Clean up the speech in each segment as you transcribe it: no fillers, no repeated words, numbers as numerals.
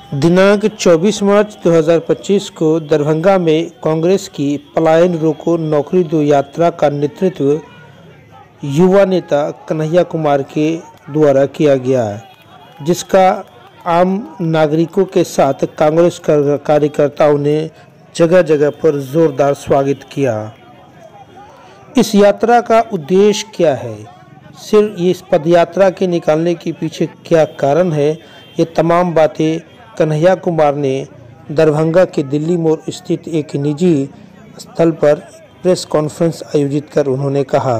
दिनांक 24 मार्च 2025 को दरभंगा में कांग्रेस की पलायन रोको नौकरी दो यात्रा का नेतृत्व युवा नेता कन्हैया कुमार के द्वारा किया गया, जिसका आम नागरिकों के साथ कांग्रेस कार्यकर्ताओं ने जगह जगह पर जोरदार स्वागत किया। इस यात्रा का उद्देश्य क्या है, सिर्फ इस पदयात्रा के निकालने के पीछे क्या कारण है, ये तमाम बातें कन्हैया कुमार ने दरभंगा के दिल्ली मोड़ स्थित एक निजी स्थल पर प्रेस कॉन्फ्रेंस आयोजित कर उन्होंने कहा।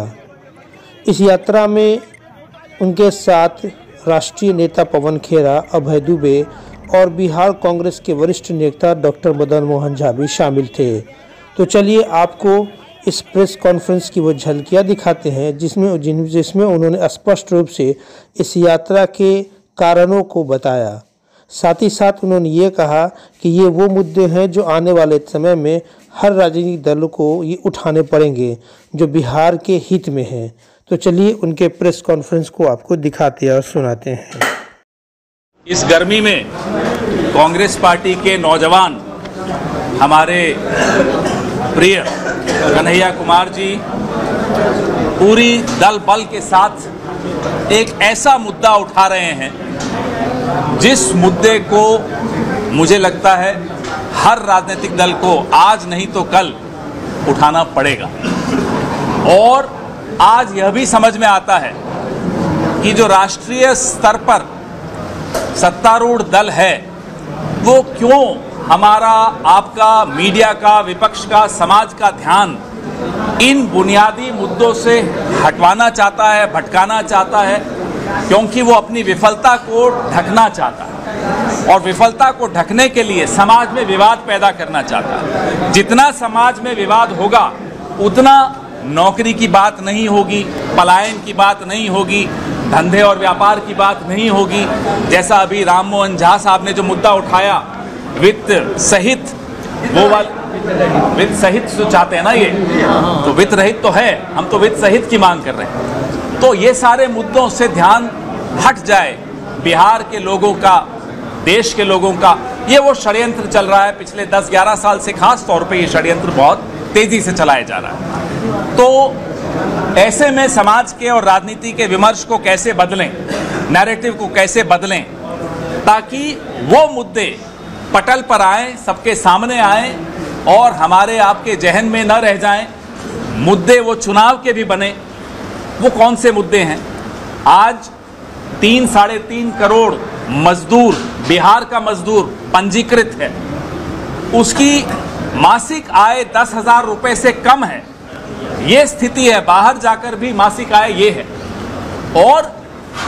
इस यात्रा में उनके साथ राष्ट्रीय नेता पवन खेरा, अभय दुबे और बिहार कांग्रेस के वरिष्ठ नेता डॉक्टर मदन मोहन झा भी शामिल थे। तो चलिए आपको इस प्रेस कॉन्फ्रेंस की वो झलकियाँ दिखाते हैं जिसमें उन्होंने स्पष्ट रूप से इस यात्रा के कारणों को बताया। साथ ही साथ उन्होंने ये कहा कि ये वो मुद्दे हैं जो आने वाले समय में हर राजनीतिक दल को ये उठाने पड़ेंगे जो बिहार के हित में हैं। तो चलिए उनके प्रेस कॉन्फ्रेंस को आपको दिखाते और सुनाते हैं। इस गर्मी में कांग्रेस पार्टी के नौजवान हमारे प्रिय कन्हैया कुमार जी पूरी दल बल के साथ एक ऐसा मुद्दा उठा रहे हैं जिस मुद्दे को मुझे लगता है हर राजनीतिक दल को आज नहीं तो कल उठाना पड़ेगा। और आज यह भी समझ में आता है कि जो राष्ट्रीय स्तर पर सत्तारूढ़ दल है वो क्यों हमारा, आपका, मीडिया का, विपक्ष का, समाज का ध्यान इन बुनियादी मुद्दों से हटवाना चाहता है, भटकाना चाहता है, क्योंकि वो अपनी विफलता को ढकना चाहता है और विफलता को ढकने के लिए समाज में विवाद पैदा करना चाहता है। जितना समाज में विवाद होगा उतना नौकरी की बात नहीं होगी, पलायन की बात नहीं होगी, धंधे और व्यापार की बात नहीं होगी। जैसा अभी राम मोहन झा साहब ने जो मुद्दा उठाया, वित्त सहित, वो वाला वित्त सहित जो चाहते हैं ना, ये तो वित्त रहित तो है, हम तो वित्त सहित की मांग कर रहे हैं। तो ये सारे मुद्दों से ध्यान हट जाए बिहार के लोगों का, देश के लोगों का। ये वो षड्यंत्र चल रहा है पिछले 10-11 साल से, खास तौर पे ये षड्यंत्र बहुत तेजी से चलाया जा रहा है। तो ऐसे में समाज के और राजनीति के विमर्श को कैसे बदलें, नैरेटिव को कैसे बदलें, ताकि वो मुद्दे पटल पर आए, सबके सामने आए और हमारे आपके जहन में न रह जाएं। मुद्दे वो चुनाव के भी बने। वो कौन से मुद्दे हैं? आज 3-3.5 करोड़ मजदूर, बिहार का मजदूर पंजीकृत है, उसकी मासिक आय 10,000 रुपए से कम है। ये स्थिति है, बाहर जाकर भी मासिक आय ये है। और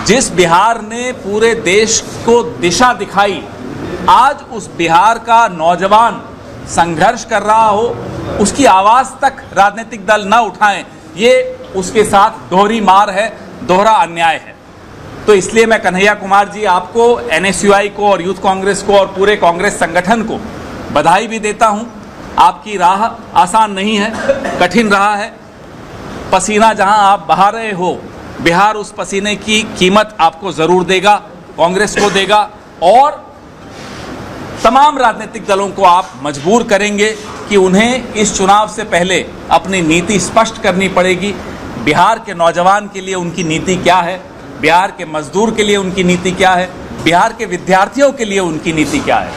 जिस बिहार ने पूरे देश को दिशा दिखाई, आज उस बिहार का नौजवान संघर्ष कर रहा हो, उसकी आवाज तक राजनीतिक दल न उठाएं, ये उसके साथ दोहरी मार है, दोहरा अन्याय है। तो इसलिए मैं कन्हैया कुमार जी आपको, NSUI को और यूथ कांग्रेस को और पूरे कांग्रेस संगठन को बधाई भी देता हूं। आपकी राह आसान नहीं है, कठिन रहा है। पसीना जहां आप बहा रहे हो, बिहार उस पसीने की कीमत आपको जरूर देगा, कांग्रेस को देगा और तमाम राजनीतिक दलों को आप मजबूर करेंगे कि उन्हें इस चुनाव से पहले अपनी नीति स्पष्ट करनी पड़ेगी। बिहार के नौजवान के लिए उनकी नीति क्या है, बिहार के मजदूर के लिए उनकी नीति क्या है, बिहार के विद्यार्थियों के लिए उनकी नीति क्या है।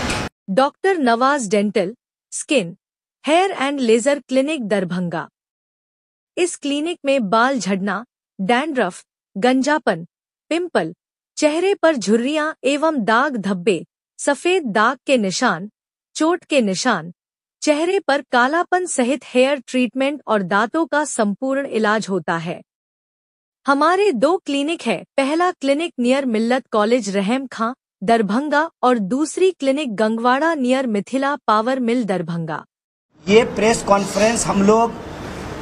Doctor Nawaz dental, skin, hair and laser clinic Darbhanga. इस क्लिनिक में बाल झड़ना, डैंड्रफ, गंजापन, पिंपल, चेहरे पर झुर्रियां एवं दाग धब्बे, सफेद दाग के निशान, चोट के निशान, चेहरे पर कालापन सहित हेयर ट्रीटमेंट और दांतों का संपूर्ण इलाज होता है। हमारे 2 क्लिनिक है। पहला क्लिनिक नियर मिल्लत कॉलेज रहम खां दरभंगा और दूसरी clinic Gangwara near Mithila power mill Darbhanga. ये प्रेस कॉन्फ्रेंस हम लोग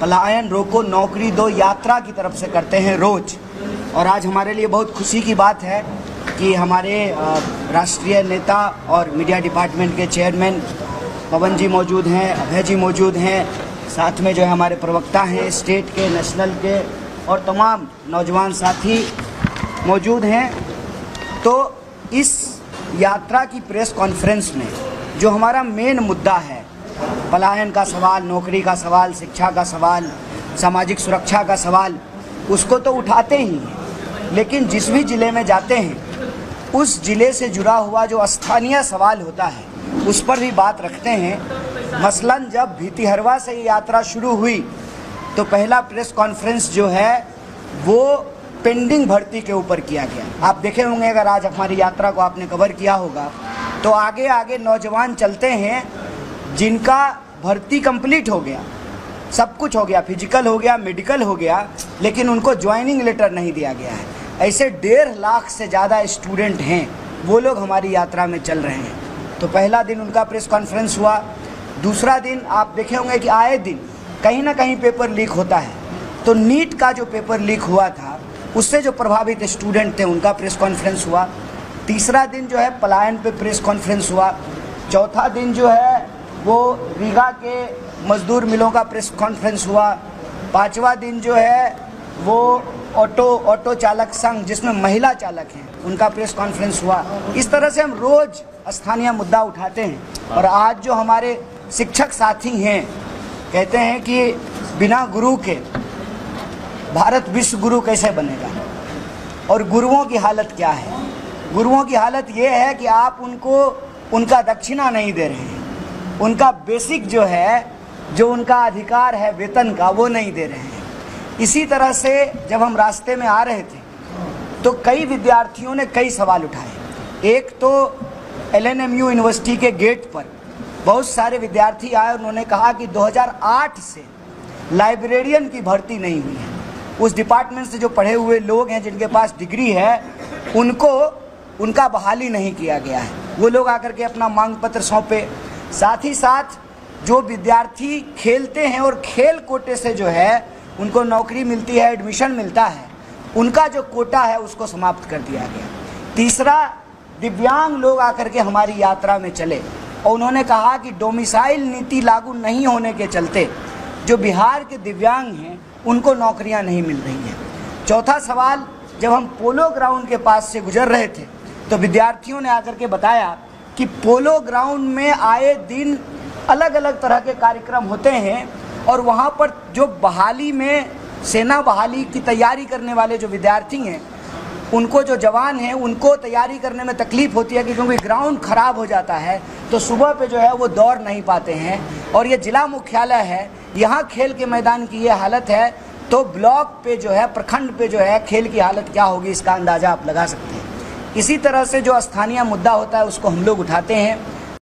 पलायन रोको नौकरी दो यात्रा की तरफ से करते हैं रोज, और आज हमारे लिए बहुत खुशी की बात है कि हमारे राष्ट्रीय नेता और मीडिया डिपार्टमेंट के चेयरमैन पवन जी मौजूद हैं, अभय जी मौजूद हैं, साथ में जो है हमारे प्रवक्ता हैं स्टेट के, नेशनल के और तमाम नौजवान साथी मौजूद हैं। तो इस यात्रा की प्रेस कॉन्फ्रेंस में जो हमारा मेन मुद्दा है, पलायन का सवाल, नौकरी का सवाल, शिक्षा का सवाल, सामाजिक सुरक्षा का सवाल, उसको तो उठाते ही हैं, लेकिन जिस भी ज़िले में जाते हैं उस ज़िले से जुड़ा हुआ जो स्थानीय सवाल होता है उस पर भी बात रखते हैं। मसलन जब भितिहरवा से ये यात्रा शुरू हुई तो पहला प्रेस कॉन्फ्रेंस जो है वो पेंडिंग भर्ती के ऊपर किया गया। आप देखे होंगे, अगर आज हमारी यात्रा को आपने कवर किया होगा तो आगे आगे नौजवान चलते हैं जिनका भर्ती कंप्लीट हो गया, सब कुछ हो गया, फिजिकल हो गया, मेडिकल हो गया, लेकिन उनको ज्वाइनिंग लेटर नहीं दिया गया है। ऐसे 1.5 लाख से ज़्यादा स्टूडेंट हैं, वो लोग हमारी यात्रा में चल रहे हैं। तो पहला दिन उनका प्रेस कॉन्फ्रेंस हुआ। दूसरा दिन आप देखे होंगे कि आए दिन कहीं ना कहीं पेपर लीक होता है, तो नीट का जो पेपर लीक हुआ था उससे जो प्रभावित स्टूडेंट थे उनका प्रेस कॉन्फ्रेंस हुआ। तीसरा दिन जो है पलायन पे प्रेस कॉन्फ्रेंस हुआ। चौथा दिन जो है वो रीगा के मजदूर मिलों का प्रेस कॉन्फ्रेंस हुआ। पांचवा दिन जो है वो ऑटो चालक संघ, जिसमें महिला चालक हैं, उनका प्रेस कॉन्फ्रेंस हुआ। इस तरह से हम रोज स्थानीय मुद्दा उठाते हैं। और आज जो हमारे शिक्षक साथी हैं कहते हैं कि बिना गुरु के भारत विश्व गुरु कैसे बनेगा, और गुरुओं की हालत क्या है? गुरुओं की हालत ये है कि आप उनको उनका दक्षिणा नहीं दे रहे हैं, उनका बेसिक जो है, जो उनका अधिकार है वेतन का, वो नहीं दे रहे हैं। इसी तरह से जब हम रास्ते में आ रहे थे तो कई विद्यार्थियों ने कई सवाल उठाए। एक तो LNMU यूनिवर्सिटी के गेट पर बहुत सारे विद्यार्थी आए, उन्होंने कहा कि 2008 से लाइब्रेरियन की भर्ती नहीं हुई है। उस डिपार्टमेंट से जो पढ़े हुए लोग हैं, जिनके पास डिग्री है, उनका बहाली नहीं किया गया है। वो लोग आकर के अपना मांग पत्र सौंपे। साथ ही साथ जो विद्यार्थी खेलते हैं और खेल कोटे से जो है उनको नौकरी मिलती है, एडमिशन मिलता है, उनका जो कोटा है उसको समाप्त कर दिया गया। तीसरा, दिव्यांग लोग आकर के हमारी यात्रा में चले और उन्होंने कहा कि डोमिसाइल नीति लागू नहीं होने के चलते जो बिहार के दिव्यांग हैं उनको नौकरियां नहीं मिल रही हैं। चौथा सवाल, जब हम पोलो ग्राउंड के पास से गुजर रहे थे तो विद्यार्थियों ने आकर के बताया कि पोलो ग्राउंड में आए दिन अलग अलग तरह के कार्यक्रम होते हैं और वहाँ पर जो बहाली में, सेना बहाली की तैयारी करने वाले जो विद्यार्थी हैं, उनको, जो जवान हैं, उनको तैयारी करने में तकलीफ़ होती है कि क्योंकि ग्राउंड ख़राब हो जाता है तो सुबह पे जो है वो दौड़ नहीं पाते हैं। और ये जिला मुख्यालय है, यहाँ खेल के मैदान की ये हालत है, तो ब्लॉक पे जो है, प्रखंड पे जो है खेल की हालत क्या होगी, इसका अंदाज़ा आप लगा सकते हैं। इसी तरह से जो स्थानीय मुद्दा होता है उसको हम लोग उठाते हैं।